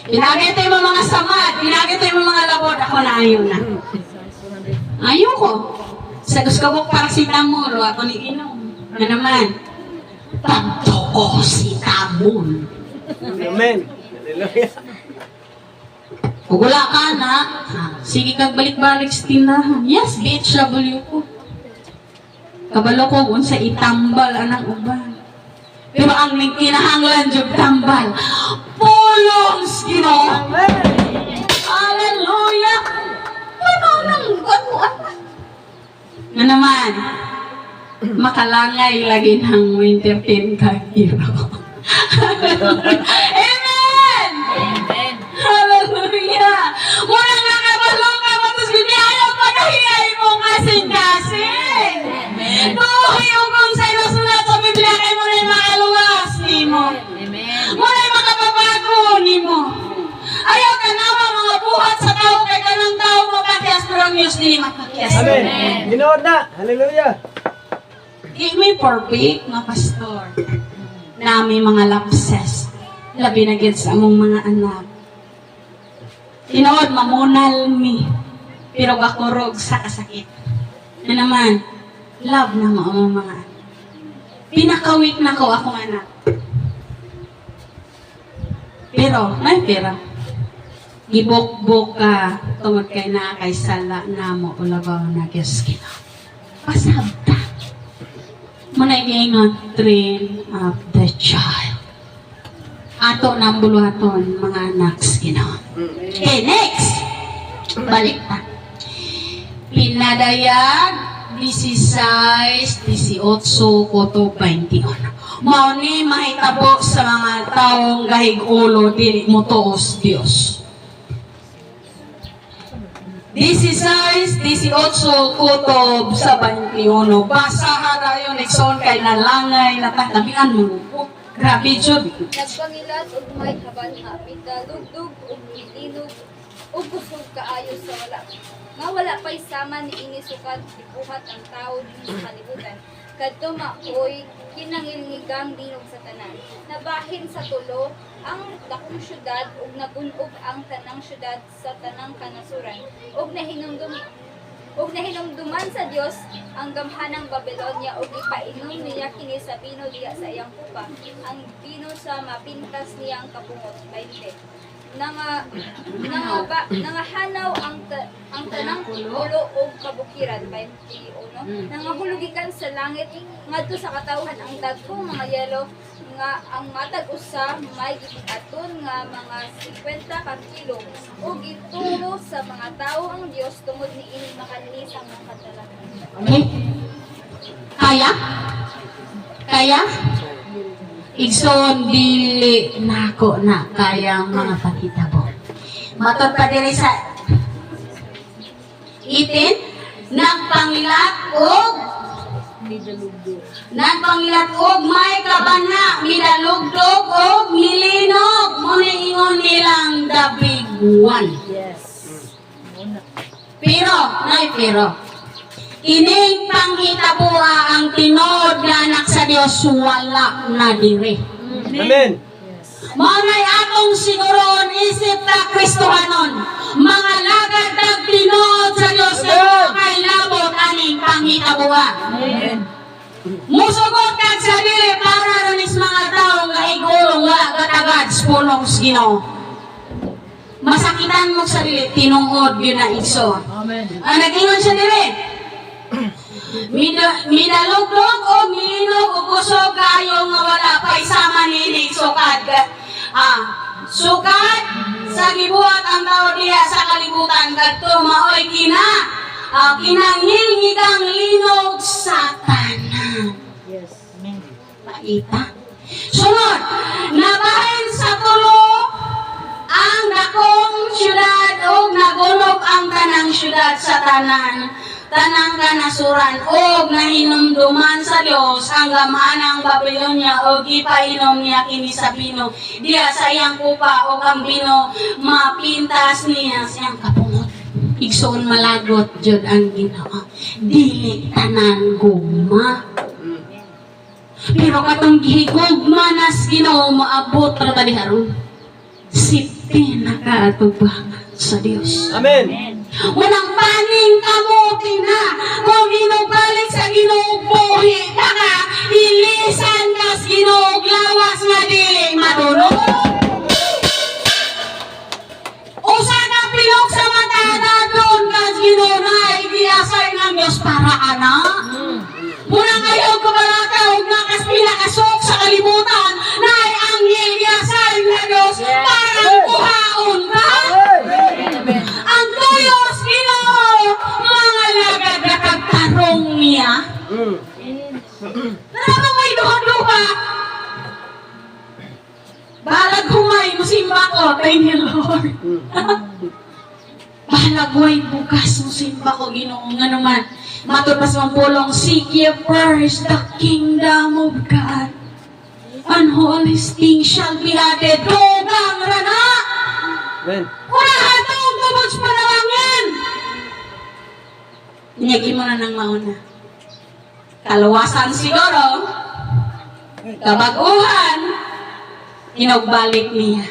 Pinagito yung mga samad, pinagito yung mga labot, ako na ayaw na. Ayaw ko. Sa gusto paracetamol, ako ni inom. Na naman, pagtoko si Tabul. Amen. Hallelujah. Kung wala ka na, sige kag balik-balik sa tindahan. Yes, BHW ko. Kabalo ko kung sa itambal anang uban. Pero ang kinahanglan jud tambal. Pulong Ginoo. Hallelujah. Ano nang ganuan? Nga naman, makalangay lagi ng entertain ka hero. Amen! Amen. Hallelujah! Muna nga kabalo ka matos biniayaw pa kahiyay mo kasing-kasing. Amen. Tuhi kung sa inusulat sa Biblia kay mo na makaluwas ni mo. Amen. Muna makapabago ni mo. Ayaw ka naman mga buhat sa tao kay kanang tao mo pakias pero ang Diyos din mapakias. Amen. Ginood na. Hallelujah. Di may perfect nga pastor. Nami mga lapses. Labi na gid sa among mga anak. Tinood mamunal mi. Pero gakurog sa kasakit. Na naman, love na mo ang mga anak. Pinakawik na ko akong anak. Pero, may pera. Gibok-bok ka, tungod kay na kay sala na mo ulabaw na Diyos Ginoo. Pasabta. Muna iingon, train up the child. Ato ng buluhaton, mga anak Ginoo. Okay, next. Balik pa. Pinadayag 16, 18, koto 21. Mao ni mahitabo sa mga taong gahig-ulo dili mo tuos Dios. 16, 18, kutob sa 21. Basahan tayo Nixon kay nalangay na tatabian mo. Grabe jud. Nagpangilat og may kabanha, pinalugdog og ilinog og kusog kaayo sa wala. Nga wala pa'y sama ni inisukad ibuhat ang tao din sa kalibutan. Kadto maoy kinangilngigang dinog sa tanan. Nabahin sa tulo ang dakong syudad ug nagunog ang tanang syudad sa tanang kanasuran. Ug nahinumduman sa Dios ang gamhanang Babylonia ug ipainom niya kini sa bino diya sa iyang kupa. Ang bino sa mapintas niyang kapungot. 20. Nangahanaw ang tanang ulo ug kabukiran. 21. Nangahulugikan sa langit ngadto sa katawhan ang dagkong mga yelo nga ang matag usa may giaton nga mga 50 ka kilo ug gituro sa mga tawo ang Dios tungod niini makalinisang mga kadalagan. Okay? Kaya? Kaya? Igsoon dili nako na kaya ang mga pakitabo. Matod pa diri sa 18, nagpangilat og may kabanha, midalugdog og milinog. Muna ingon nilang the big one. Yes. Pero, ining panghitabuha ang tinod nga anak sa Dios wala na dire. Amen. Manay atong siguron isip ta Kristohanon. Mga lagad ng tinod sa Dios nga kay labot aning panghitabuha. Amen. Musugot kag sa dili para ron is mga tawo nga igulong wala katagad pulong sa Ginoo. Masakitan mo sa dili tinungod gyud na igsoon. Amen. Ang nag-ingon siya dili. Minalugdog o milinog o kusog kayo nga wala pa'y sama ninig sukad. Sukad sa gibuhat ang tao diha sa kalibutan kadto maoy kinangilngigang linog sa tanan. Yes. Amen. Paita. Sunod, nabahin sa tulo ang dakong syudad o nagunog ang tanang syudad sa tanang kanasuran o nahinumduman sa Dios ang gamhanang Babylonia o gipainom niya kini sa bino diya sa iyang kupa o ang bino mapintas niya sa iyang kapungot. Igsoon malagot jud ang Ginoo. Dili tanan gugma. Pero katong gihigugma nas Ginoo maabot ra ta diharon. Sip pinakaatubangan sa Dios. Amen. Walang paning kamuti na kung inubalik sa Ginoo buhi baka ilisan kas Ginoo lawas nga dili madulog. Usa ka pilok sa mata na doon kas Ginoo na igiasay ng Dios para ana. Muna kayo kabalaka ug nakas pinakasok sa kalibutan na ay anghel giasay ng Dios para kuhaon ka. Ang tuyos Ginoo mga lagad na kagtarong niya. Narabang may duha-duha. Balag humay, musimba ko. Thank you, Lord. Balag way bukas, musimba ko, Ginoo. Nga naman, matupas mong pulong, seek ye first the kingdom of God. And all these things shall be added. Dogang rana. Amen. Unahan itong tubod sa panalangin. Inyagi mo na ng mauna. Kalawasan siguro, kabaguhan, inugbalik niya.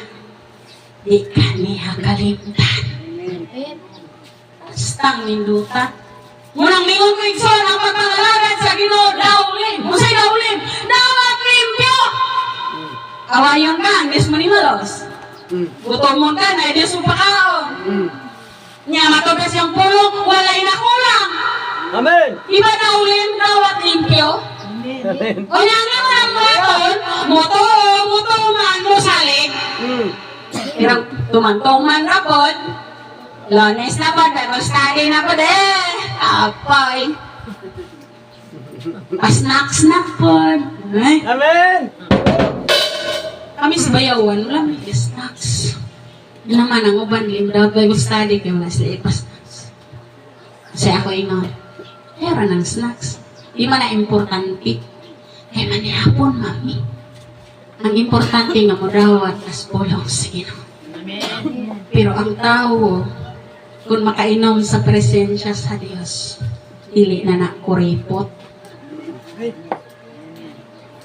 Di ka niya kalimtan. Bastang minduta. Munang mingon ko ikson, ang pagpangalaran sa Ginoo daulin. Musay daulin, dawat limpyo. Awayon ka, ang Diyos manimalos. Gutom mo ka, na Diyos mo pakaon. Nya matugas yung pulong, walay na kulang. Amen. Iba na ulin, dawat limpyo. Amen. O nyangi mo ng maton, muto man mo salig. Pero tumantong man rapod, Lones na po, Bible study na po Apoy. Pasnak-snak po. Amen. Kami sa bayawan, wala may snacks. Yun naman ang uban, daw Bible study kayo na sila ipas-snacks. Kasi ako ingon, meron ng snacks. Di man na importante. Kaya manihapon, mami. Ang importante nga mo daw at nas pulong sa Ginoo. Pero ang tao, kung makainom sa presensya sa Diyos, dili na nakuripot.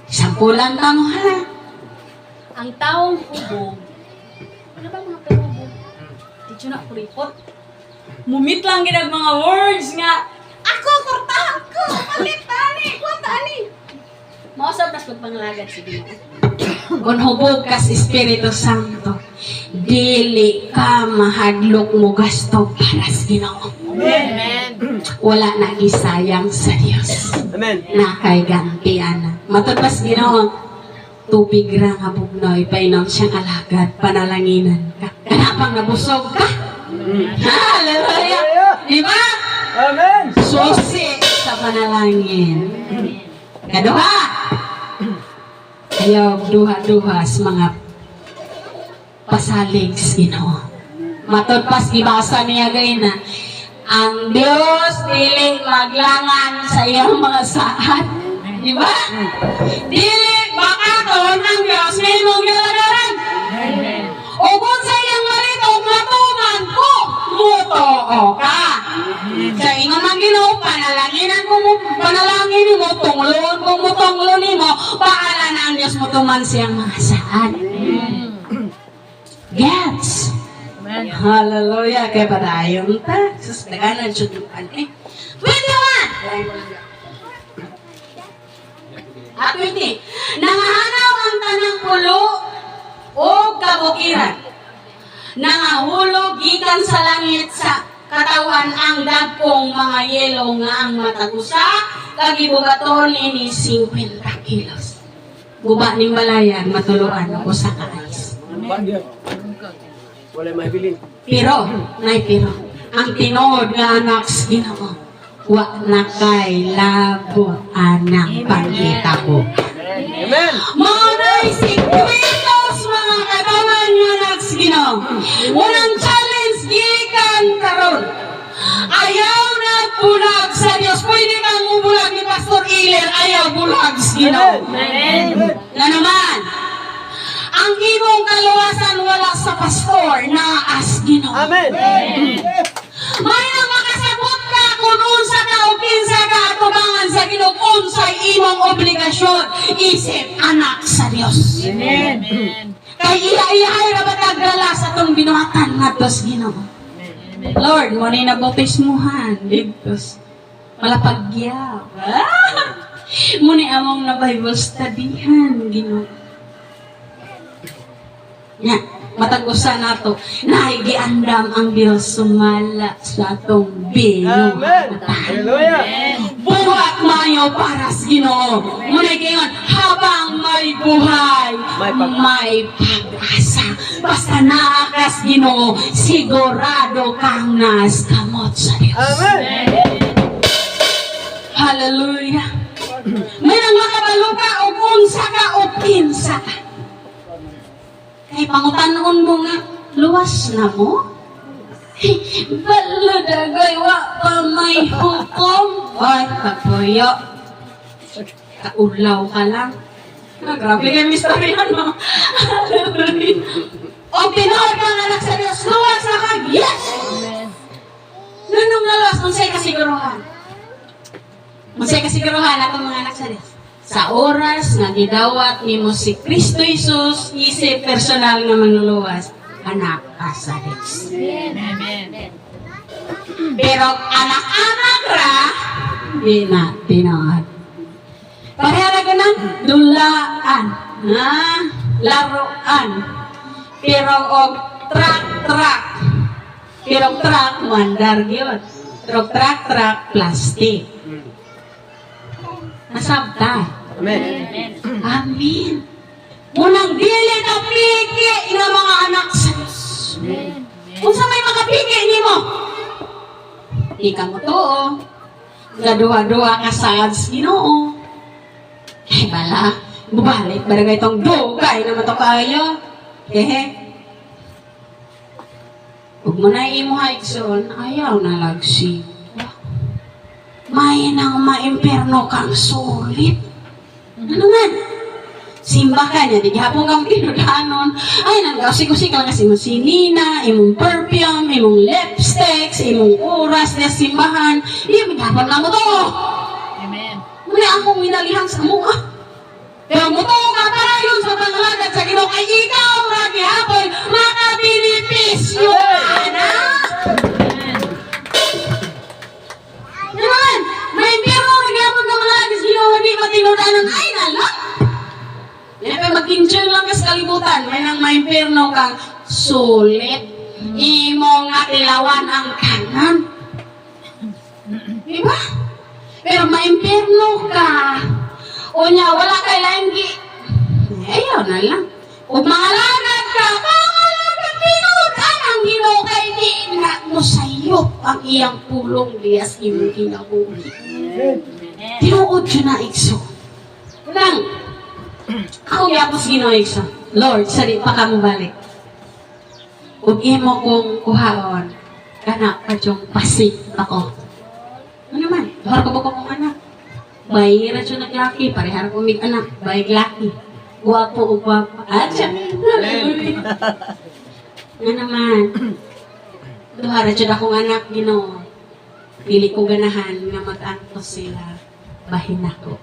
Sampulan ka mo, ha? Ang taong hubog. Ano ba mga perubog? Did you not kuripot? Mumit lang ginag mga words nga. Ako, kurtahan ko! Palit, tani! Kuwantani! Mausap nas pagpanglagad si Ginoo. Kung hubog ka sa Espiritu Santo, dili ka mahadlok mo gasto para sa Ginoo. Amen. Wala na gisayang sa Dios. Amen. Na kay gantian. Matapos Ginoo, tubig ra nga bugnoy, painom siyang alagad, panalanginan ka. Kanapang nabusog ka. Hallelujah! Diba? Amen. Susi sa panalangin. Kaduha. Ayaw duha-duha sa mga pasalig sa Ginoo. Matod pas gibasa niya gay na ang Dios dili maglangan sa iyang mga saad. Di ba? Dili makaton ang Dios na imong giladaran. O kung sa iyang malitog matuman ko, muto ka. Sa ingon man Ginoo, panalanginan ko mo, panalangin mo, tunglon kung mo tunglon mo, paala na ang Diyos mo tuman siyang mga saad. Gets? Amen. Hallelujah. Kaya pa tayo ta. Sus, naganan siya dupan eh. 21! At 20. Nangahanaw ang tanang pulo o kabukiran. Nangahulog gikan sa langit sa katawan ang dagkong mga yelo nga ang matagusa kagibugaton ini 50 kilos. Guba ning balayan matuluan ako sa kais. Wala mahibilin. Pero, ang tinod nga anak sa Ginoo, wa na kay labo anang pangitabo. Amen. Maunay si Kritos mga kadaman nga anak sa Ginoo. Unang challenge gikan karon. Ayaw na bulag sa Dios. Pwede kang mubulag ni Pastor Iler, ayaw bulag sa Ginoo. Amen. Na naman, ang imong kaluwasan wala sa pastor na as Ginoo. Amen. May na makasabot ka kung unsa ka o kinsa ka atubangan sa Ginoo unsay imong obligasyon isip anak sa Dios. Amen. Kay iya-iyahay ra ba kagala sa tong binuhatan ngadtos Ginoo. Lord, mo ni nabautismuhan didtos. Malapagyaw. Muni among na Bible studyhan Ginoo. Nya, matag-usa nato nahigiandam ang Dios sumala sa atong Amen. binuhatan. Hallelujah. Buhat mayo para sa Ginoo. Muna kayon, habang may buhay, may pag-asa. Basta naakas Ginoo, sigurado kang naskamot sa Diyos. Amen. Hallelujah. May nang makabalo ka o unsa ka o pinsa ka. Kay pangutanon mo nga, luwas na mo? Balo dagay wa pa may hukom. Ay, kapuyo. Kaulaw ka lang. Grabe kayo mistoryan mo. O tinuod ka anak sa Diyos, luwas na ka. Yes! Nunong naluwas, unsay kasiguruhan? Unsay kasiguruhan atong mga anak sa Diyos? Sa oras nga gidawat nimo si Kristo Jesus, isip personal nga manluluwas, anak ka sa Diyos. Pero anak-anak ra, di na tinood. Parehara ganang dulaan, laruan. Pero og truck. Pero truck mandar gyud. Pero truck plastic. Nasabta. Amen. Amen. Munang dili na piki nga mga anak sa Diyos. Kung sa may makapiki nimo, ika mo to, gaduha-duha ka sa Ginoo. Ay bala, bubalik ba na itong dugay na mato kayo? Huwag mo na imuhaigson, ayaw na lagsi. May nang maimperno kang sulit. Ano man? Simba ka niya, di hapon kang pinudanon. Ay, nang-gasig-usig ka lang kasi imong sinina, imong perfume, imong lipsticks, imong oras na simbahan. Iya, maghapon lang mo to. Amen. Muna akong winalihan sa mukha. Pero mo to ka para yun sa pangalagat sa Ginoo kay ikaw, ragi hapon, makabinipisyo ka na. Naman, may impyerno ragi hapon ka malagis Ginoo, hindi matinudanan. Ay, nalang. Kaya mag-enjoy lang ka sa kalibutan. May nang maimpirno kang sulit. Imo nga ilawan ang kanan. Diba? Pero maimpirno ka. O niya, wala kay langgi. Ayaw na lang. O mangalagad ka, mangalagad pinudan ang Ginoo kay di na mo sayo ang iyang pulong liyas imong kinabuhi. Tinuod yun na ikso. Lang, ako yapos Ginoo ikso. Lord, sali pa ka mo balik. Ug imo kong kuhaon, kana kadyong pasig ako. Ano man, duhar ko ba kong anak? Bayira siya naglaki, parehara ko mig anak, bayig laki. Guwapo o guwapo. Atsa! Nga naman, duhara siya akong anak, Ginoo. Pili ko ganahan nga mag-antos sila, bahin ako.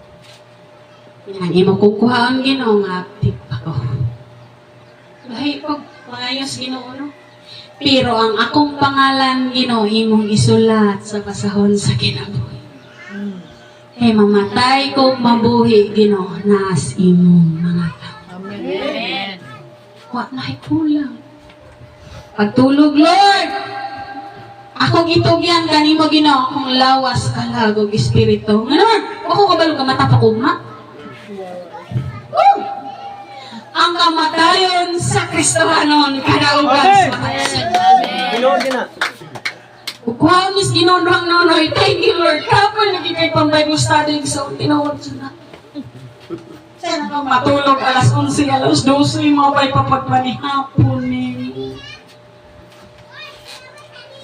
Yan, imo kong kuhaon Ginoo nga active ako. Bahay pag pangayos Ginoo, no? Pero ang akong pangalan Ginoo, imong isulat sa pasahon sa kinabuhi. Mamatay ko mabuhi Ginoo naas imong mga tao. Amen. Wa naay kulang. Pagtulog Lord, akong itugyan kanimo Ginoo kung lawas kalagog espiritu. Ano man? Ako kabalo ka mata pa kuma. Ang kamatayon sa Kristohanon kadaugan sa Amen. Ginoo na. Wow, Miss Ginondrang Nonoy, thank you Lord. Kapag nagigay pang Bible study sa tinawag siya na. Sana kang matulog alas 11, alas 12, yung mga pagpapagmani hapon ni.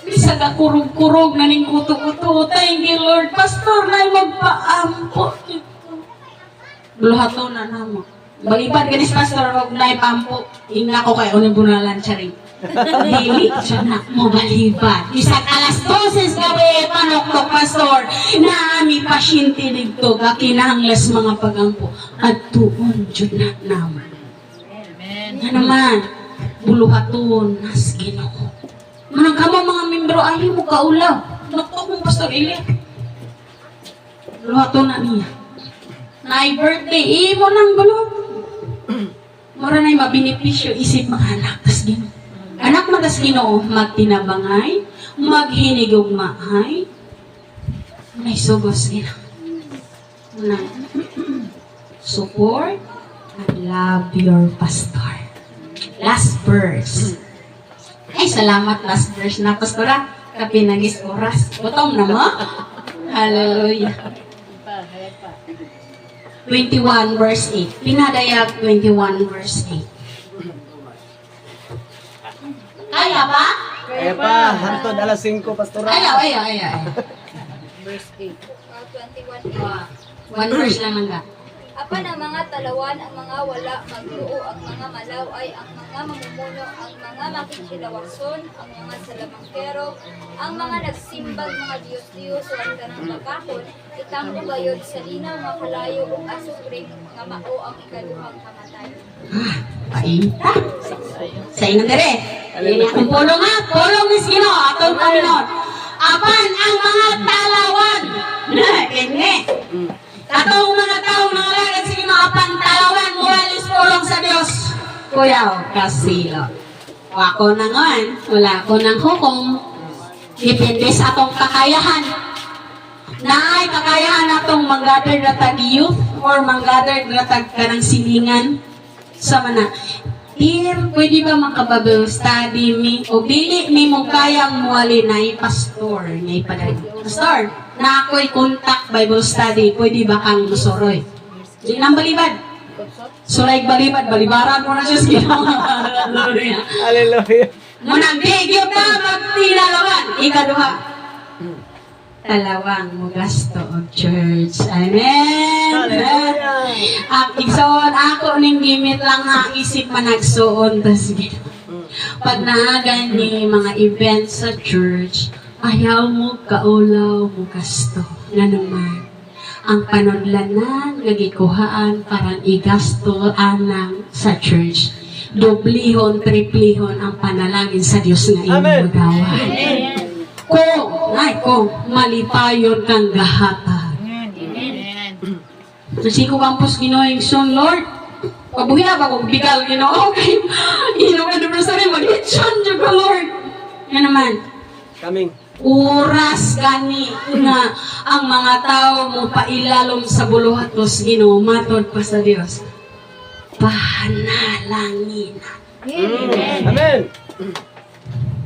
Bisag ang kurog-kurog na ning kuto-kuto. Thank you Lord. Pastor na magpaampo. Buluhato na namo. Balibad ganis pastor, huwag na ipampo. Ingna ko kayo ng bunalan siya rin. Dili siya na mo balibad. Isang alas 12 gabi, panoktok pastor, na ami pasyente dito, kakinahanglas mga pagampo, at tuon dyan na naman. Amen. Nga naman, buluhaton nas Ginoo. Manang kamo mga membro ayaw mo kaulaw. Nuktok mo Pastor Elia. Buluhaton na niya. Na birthday, imo nang buluhat. Mura na'y mabinipisyo isip mga anak tas Ginoo. Anak mo tas Ginoo, magtinabangay, maghinigugmaay, may sugos Ginoo. Na support and love your pastor. Last verse. Ay, salamat last verse na pastora. Kapinagis oras. Gutom na mo? Hallelujah. 21 verse 8. Pinadayag 21 verse 8. Kaya ba? Kaya pa, hantod alas 5, pastora. Ayaw. Verse 8. 21. One verse lang nga. Apan ang mga talawan, ang mga wala magtuo, ang mga malaw ay ang mga mamumuno, ang mga makikilawason, ang mga salamangkero, ang mga nagsimbag mga Diyos-Diyos o ang ganang bakakon, itampo gayod sa linaw, makalayo o asupring mga mao ang ikaduhang kamatayon. Painta. Sa inyo dire. Yan akong pulong nga. Pulong ni Sino. Atong Panginoon. Apan ang mga talawan. Kene. Katong mga taong nangalagad sige mga pantalawan mo walis pulong sa Diyos. Kuya, kasilo. Wako na ngon. Wala ko ng hukom. Depende sa atong kakayahan. Naay kakayahan atong manggather na tag-youth or manggather na tag-kanang silingan sa mana. Dear, pwede ba makababaw study mi? O dili mi mo kayang muwali na pastor. Ngay pala. Pastor, na ako'y contact Bible study. Pwede ba kang musoroy? Di nang balibad. Sulay balibad, balibaran mo na siya sa ginawa. Hallelujah. Hallelujah. Munang digyo ka, magtinalawan. Ikaduha. Talawang mo gasto og church. Amen. Hallelujah. Ang igsoon ako ning gimit lang nga isip man nagsuon tas pag naagan ni mga events sa church, ayaw mo kaulaw mo gasto. Nga naman, ang panudlanan nga gikuhaan parang igasto anang sa church. Doblihon, triplihon ang panalangin sa Dios nga Amen. imong gawa. Kung malipayon kang gahata. Kasi ko kampos ginoing son, Lord, pabuhi na ba kung bigal, okay. Inong anniversary, mag-hitchon dyan ko, Lord. Yan naman, Coming. oras gani nga ang mga tao mo pailalom sa buluhatos, Ginoo, matod pa sa Dios. Panalangin. Amen.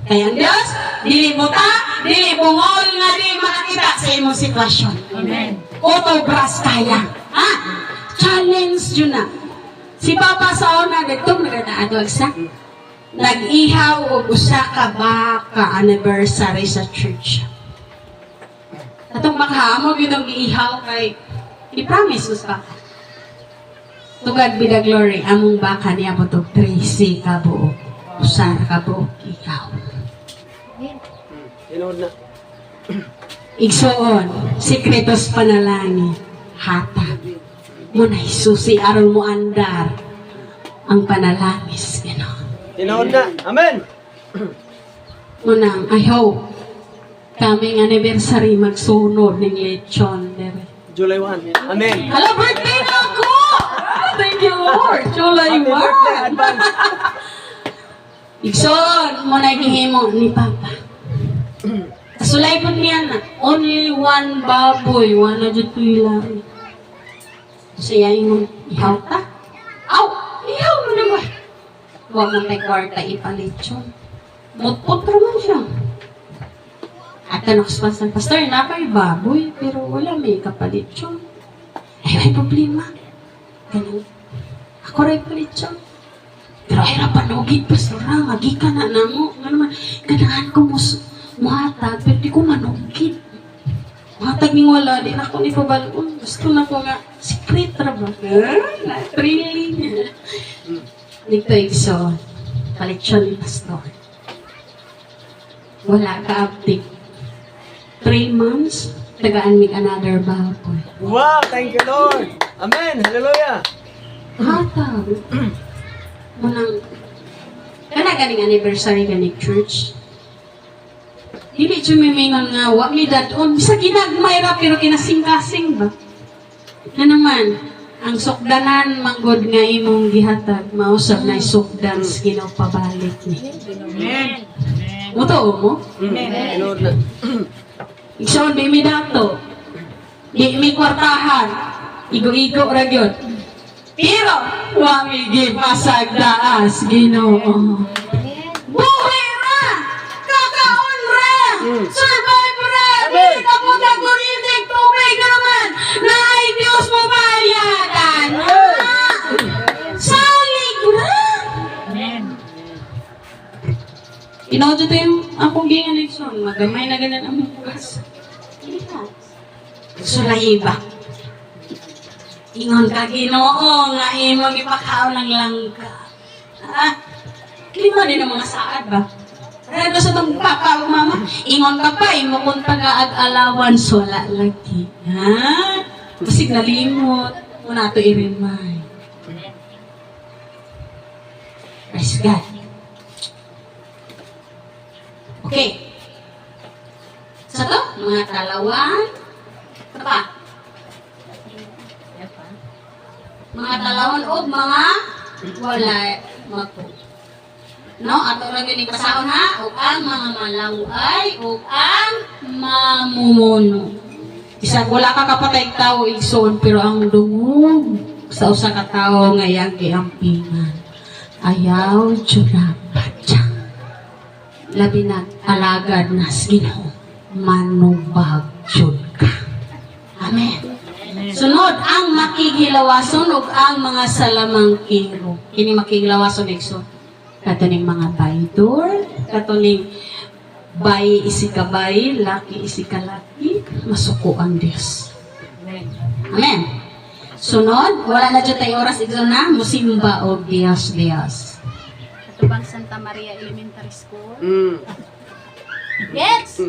Kaya ang Diyos, dili buta, dili bungol nga di makakita sa imong sitwasyon. Amen. Otobras kaya. Ha? Challenge yun na. Si Papa sa una, nagtong nagdadaadwag sa nag-ihaw o usa ka baka anniversary sa church. Atong makahamog yun ang iihaw kay i-promise us Papa. Tugad be the glory, among baka niya po to 13 ka buo. Usa ka buo, ikaw. Tinood na. Igsoon, sikretos panalangin, hata. Muna'y susi aron mo andar ang panalangis, Tinood na. Amen. Munang, I hope, kaming anniversary magsunod ng lechon. July 1. Amen. Hello, birthday na ako! Thank you, Lord. July Happy birthday, 1. advance. Igsoon, muna'y gihimo ni Papa. Kasulay po niya na, only one baboy, wala dyan tuilan. Siya yung ihaw ta. Aw! Ihaw mo na ba? Huwag mo may kwarta ipalitsyon. Mutpot naman siya. At tanong sa pastor, napay baboy, pero wala may kapalitsyon. Ay, may problema. Ganun. Ako rin palitsyon. Pero ay rapanugid, pastor, magika na namo. Nga naman, ganahan ko muhatag, pero di ko manugid. Muhatag ning wala, di na ako ni pabalon. Gusto na ko nga, secret ra ba? Thrilling. Dito igsoon, palitsyon ni pastor. Wala ka update. 3 months, tagaan mig another baboy. Wow, thank you, Lord. Amen. Hallelujah. Hatag. Unang, kana ganing anniversary ganing church. Dili chumimingon nga, wa mi dadon. Bisa ginagmay ra, pero kinasing-kasing ba? Na naman, ang sukdanan manggod nga imong gihatag, mausap na sukdan sa Ginoo pabalik ni. Amen. Mutuo mo? Tinood na. Ikson, di mi dato. Di mi kwartahan. Igo-igo ra gyud. Pero, wa mi gipasag daas, Ginoo. Buhi ra! Kakaon ra! Survive ra! Dili ka po naguritig tubig na naman! Na ay Diyos mo bayadan! Salig ra! Inaw dito yung akong gingan Nixon. Magamay na ganan ang bukas. Hindi ka. Sulay ba? Ingon ka Ginoo nga imong ipakaon ng langka. Klima din ang mga saad ba? Rado sa itong papa o mama, ingon ka pa, imo kung taga-ag-alawan, wala lagi. Ha? Masig nalimot, muna ito i-remind. Praise God. Okay. Sa to, mga talawan. Ito pa. Mga talawan o mga wala magpo. No, ato lang yun ipasahon ha, o ang mga malaway, o ang mamumuno. Isang wala ka kapatay tao igsoon, pero ang dungog sa usa ka tao ngayang giampingan. Ayaw, tiyura, patya. Labi na alagad na Ginoo, manubag jud ka. Amen. Sunod, ang makigilawason o ang mga salamangkiro. Kini makigilawason igsoon. Katuning mga baydor, katuning bay isikabay, laki isikalaki, masuko ang Diyos. Amen. Sunod, wala na dyan tayo oras ito na, musimba o Diyos. Katubang Santa Maria Elementary School. Gets?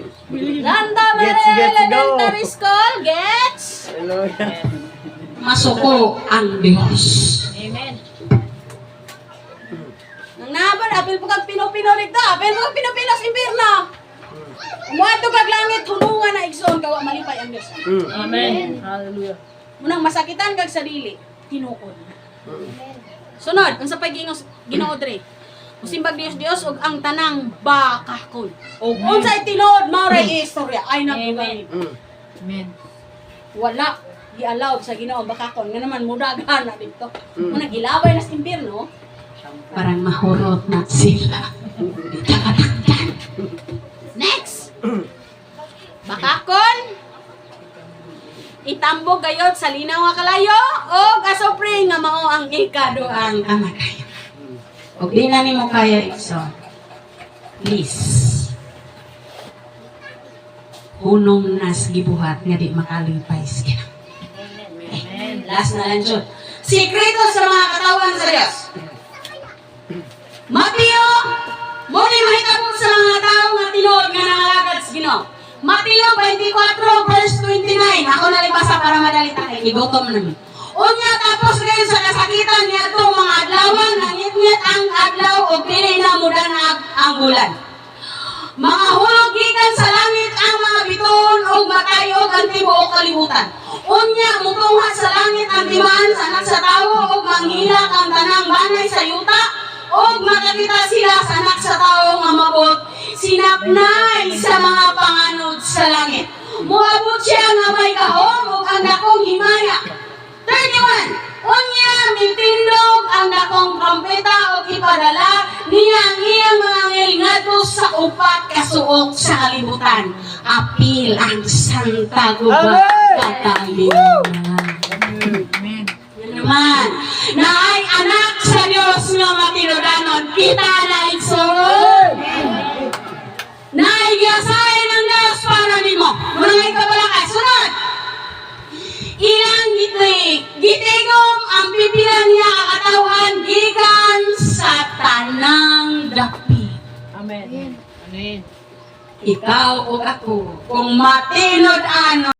Santa Maria Gets, go. Elementary School. Gets? Hello. Masuko ang Diyos. Amen. Nang naban, apil po kag pino-pino nito, apil po kag pino-pino sa impirno. Umuadto kag langit, hunungan na igsoon, kawa malipay ang Diyos. Amen. Hallelujah. Munang masakitan kag sadili, tinukod. Sunod, unsa pay Ginoo dre? Musimbag Diyos ug ang tanang bakakon. Ug unsay tinuod mao ray istorya ay nagugay. Amen. Wala gi-allowed sa Ginoo ang bakakon nga naman mudagan na dito. Munang gilabay na sa impierno, parang mahurot na sila. Next! Bakakon, itambog gayot sa linaw nga kalayo o kasopre nga mao ang ikaduhang kamatayon. O di na nimo kaya iso. Please. Hunong nas gibuhat nga di makalipay sa Ginoo. Okay. Last na lang jud. Sikreto sa mga katawan sa Dios. Mateo, muli mahitabo sa mga tao nga tinuod nga nangalagad sa Ginoo. Mateo 24 verse 29. Ako nalibasa para madali ta kay gigotom namin. Unya tapos kayo sa kasakitan niya itong mga adlawan, nangit-ngit ang adlaw o dili na mudanag ang bulan. Mga hulog gikan sa langit ang mga biton o matayog ang tibuok kalibutan. Unya mutunga sa langit ang timaan sa anak sa tawo o manghilak ang tanang banay sa yuta o makakita sila sa anak sa tawo nga mabot sinapnay sa mga panganod sa langit. Muabot siya nga may kahom o ang dakong himaya. 31. Unya mitindog ang dakong trompeta o ipadala niya ang iyang mga ngel ngadto sa upat ka suok sa kalibutan. Apil ang Santa Guba Catalina. Amen. Naman, na ay anak sa Diyos nga matinudanon, kita na igsoon. Na ay giyasayan ng Diyos para nimo. Mga ikabalakay, sunod. Ilang gitigom ang pipilan niya katawan gikan sa tanang dapit. Amen. Amen. Ikaw o ako, kung matinod ano,